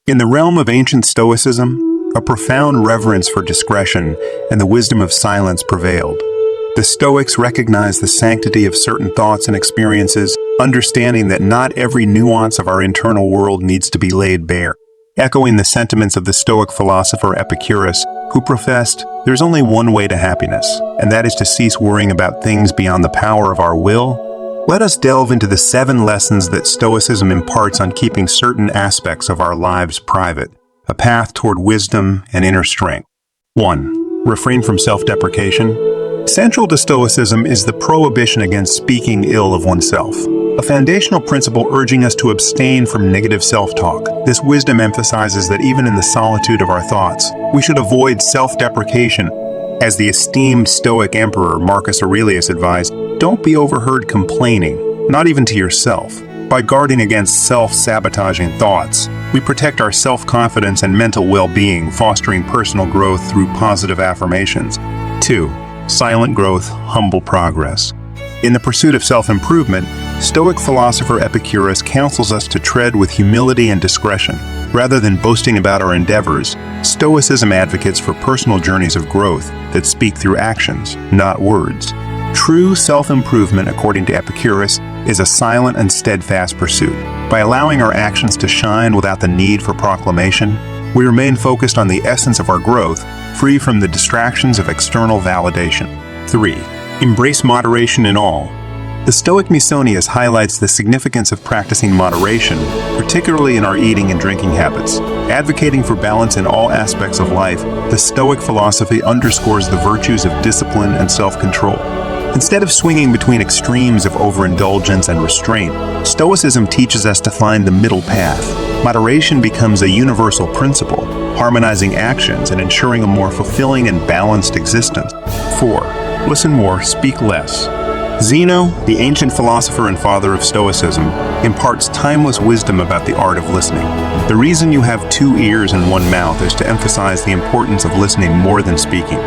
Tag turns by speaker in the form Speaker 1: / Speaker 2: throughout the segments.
Speaker 1: In the realm of ancient Stoicism, a profound reverence for discretion and the wisdom of silence prevailed. The Stoics recognized the sanctity of certain thoughts and experiences, understanding that not every nuance of our internal world needs to be laid bare. Echoing the sentiments of the Stoic philosopher Epicurus, who professed, "There's only one way to happiness, and that is to cease worrying about things beyond the power of our will," let us delve into the 7 lessons that Stoicism imparts on keeping certain aspects of our lives private, a path toward wisdom and inner strength. 1. Refrain from self-deprecation. Central to Stoicism is the prohibition against speaking ill of oneself, a foundational principle urging us to abstain from negative self-talk. This wisdom emphasizes that even in the solitude of our thoughts, we should avoid self-deprecation. As the esteemed Stoic emperor Marcus Aurelius advised, don't be overheard complaining, not even to yourself. By guarding against self-sabotaging thoughts, we protect our self-confidence and mental well-being, fostering personal growth through positive affirmations. 2. Silent growth, humble progress. In the pursuit of self-improvement, Stoic philosopher Epicurus counsels us to tread with humility and discretion. Rather than boasting about our endeavors, Stoicism advocates for personal journeys of growth that speak through actions, not words. True self-improvement, according to Epicurus, is a silent and steadfast pursuit. By allowing our actions to shine without the need for proclamation, we remain focused on the essence of our growth, free from the distractions of external validation. 3. Embrace moderation in all. The Stoic Musonius highlights the significance of practicing moderation, particularly in our eating and drinking habits. Advocating for balance in all aspects of life, the Stoic philosophy underscores the virtues of discipline and self-control. Instead of swinging between extremes of overindulgence and restraint, Stoicism teaches us to find the middle path. Moderation becomes a universal principle, harmonizing actions and ensuring a more fulfilling and balanced existence. 4. Listen more, speak less. Zeno, the ancient philosopher and father of Stoicism, imparts timeless wisdom about the art of listening. The reason you have 2 ears and 1 mouth is to emphasize the importance of listening more than speaking.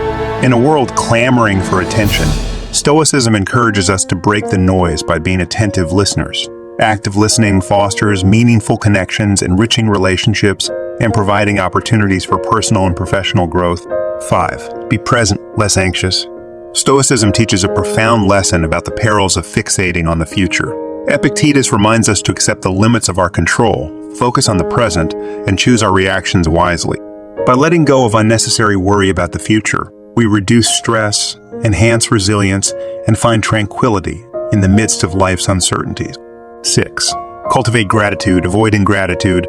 Speaker 1: In a world clamoring for attention, Stoicism encourages us to break the noise by being attentive listeners. Active listening fosters meaningful connections, enriching relationships, and providing opportunities for personal and professional growth. 5. Be present, less anxious. Stoicism teaches a profound lesson about the perils of fixating on the future. Epictetus reminds us to accept the limits of our control, focus on the present, and choose our reactions wisely. By letting go of unnecessary worry about the future, we reduce stress, enhance resilience, and find tranquility in the midst of life's uncertainties. 6. Cultivate gratitude, avoid ingratitude.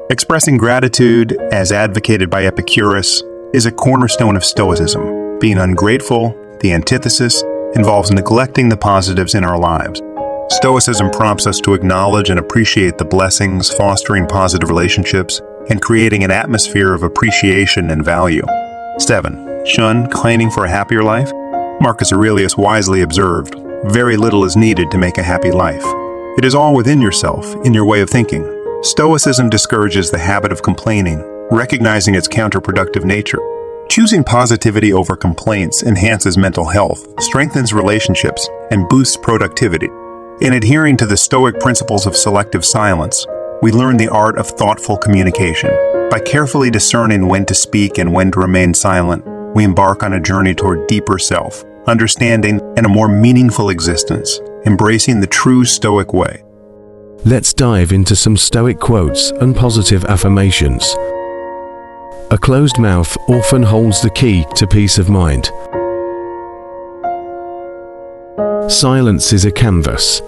Speaker 1: Expressing gratitude, as advocated by Epicurus, is a cornerstone of Stoicism. Being ungrateful, the antithesis, involves neglecting the positives in our lives. Stoicism prompts us to acknowledge and appreciate the blessings, fostering positive relationships, and creating an atmosphere of appreciation and value. 7. Shun claiming for a happier life. Marcus Aurelius wisely observed, "Very little is needed to make a happy life. It is all within yourself, in your way of thinking." Stoicism discourages the habit of complaining, recognizing its counterproductive nature. Choosing positivity over complaints enhances mental health, strengthens relationships, and boosts productivity. In adhering to the Stoic principles of selective silence, we learn the art of thoughtful communication. By carefully discerning when to speak and when to remain silent, we embark on a journey toward deeper self, understanding, and a more meaningful existence, embracing the true Stoic way.
Speaker 2: Let's dive into some Stoic quotes and positive affirmations. A closed mouth often holds the key to peace of mind. Silence is a canvas,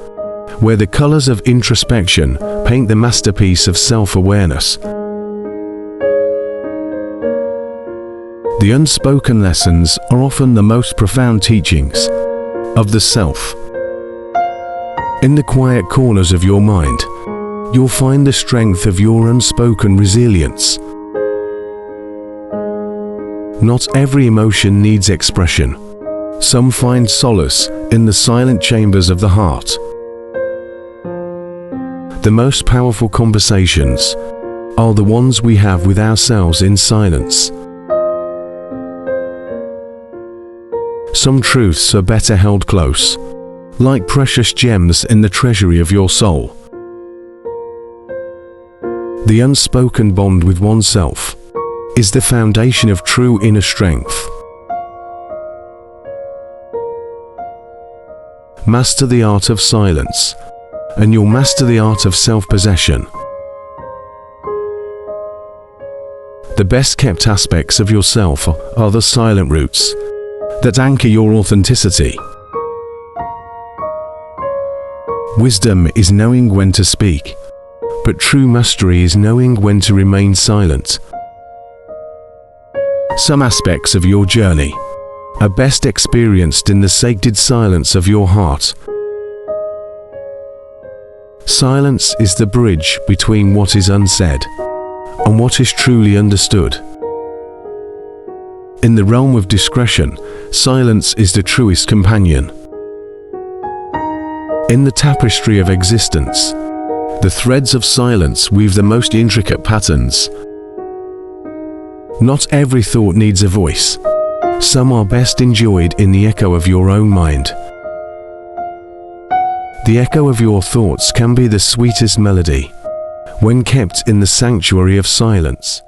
Speaker 2: where the colors of introspection paint the masterpiece of self-awareness. The unspoken lessons are often the most profound teachings of the self. In the quiet corners of your mind, you'll find the strength of your unspoken resilience. Not every emotion needs expression. Some find solace in the silent chambers of the heart. The most powerful conversations are the ones we have with ourselves in silence. Some truths are better held close, like precious gems in the treasury of your soul. The unspoken bond with oneself is the foundation of true inner strength. Master the art of silence, and you'll master the art of self-possession. The best kept aspects of yourself are the silent roots that anchor your authenticity. Wisdom is knowing when to speak, but true mastery is knowing when to remain silent. Some aspects of your journey are best experienced in the sacred silence of your heart. Silence is the bridge between what is unsaid and what is truly understood. In the realm of discretion, silence is the truest companion. In the tapestry of existence, the threads of silence weave the most intricate patterns. Not every thought needs a voice. Some are best enjoyed in the echo of your own mind. The echo of your thoughts can be the sweetest melody when kept in the sanctuary of silence.